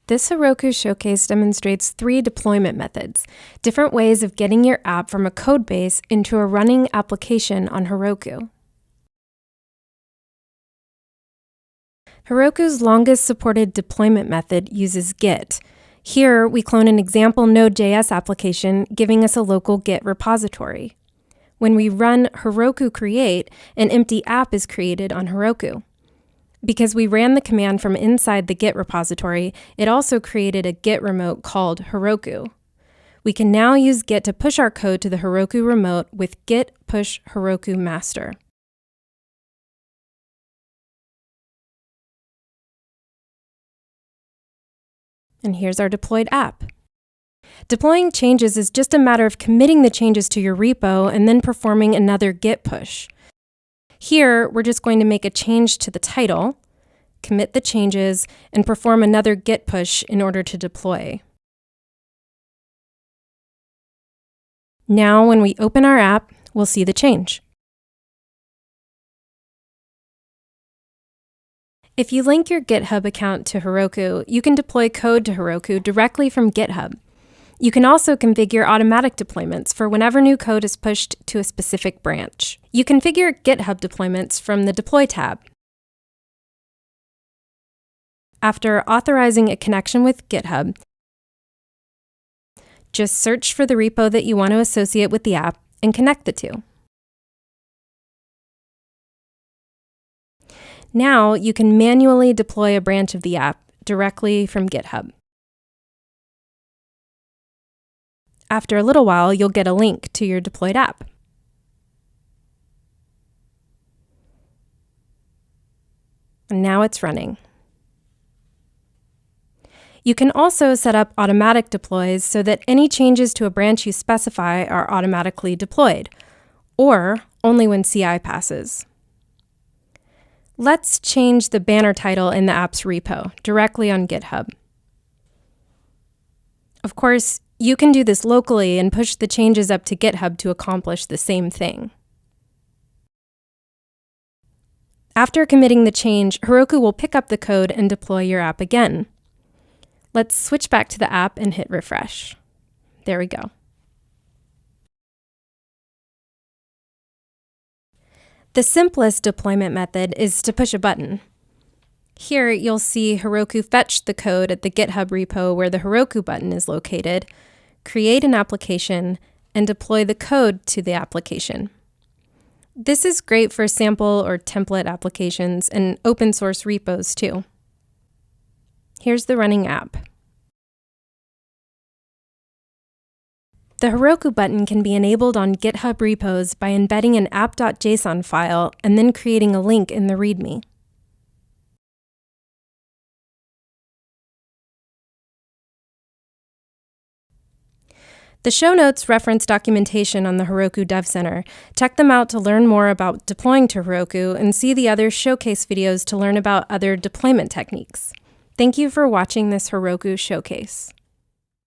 This Heroku showcase demonstrates 3 deployment methods, different ways of getting your app from a code base into a running application on Heroku. Heroku's longest supported deployment method uses Git. Here, we clone an example Node.js application, giving us a local Git repository. When we run Heroku create, an empty app is created on Heroku. Because we ran the command from inside the Git repository, it also created a Git remote called Heroku. We can now use Git to push our code to the Heroku remote with git push Heroku master. And here's our deployed app. Deploying changes is just a matter of committing the changes to your repo and then performing another git push. Here, we're just going to make a change to the title, commit the changes, and perform another git push in order to deploy. Now, when we open our app, we'll see the change. If you link your GitHub account to Heroku, you can deploy code to Heroku directly from GitHub. You can also configure automatic deployments for whenever new code is pushed to a specific branch. You configure GitHub deployments from the Deploy tab. After authorizing a connection with GitHub, just search for the repo that you want to associate with the app and connect the two. Now you can manually deploy a branch of the app directly from GitHub. After a little while, you'll get a link to your deployed app. And now it's running. You can also set up automatic deploys so that any changes to a branch you specify are automatically deployed, or only when CI passes. Let's change the banner title in the app's repo directly on GitHub. Of course, you can do this locally and push the changes up to GitHub to accomplish the same thing. After committing the change, Heroku will pick up the code and deploy your app again. Let's switch back to the app and hit refresh. There we go. The simplest deployment method is to push a button. Here, you'll see Heroku fetch the code at the GitHub repo where the Heroku button is located, create an application, and deploy the code to the application. This is great for sample or template applications and open source repos too. Here's the running app. The Heroku button can be enabled on GitHub repos by embedding an app.json file and then creating a link in the README. The show notes reference documentation on the Heroku Dev Center. Check them out to learn more about deploying to Heroku and see the other showcase videos to learn about other deployment techniques. Thank you for watching this Heroku showcase.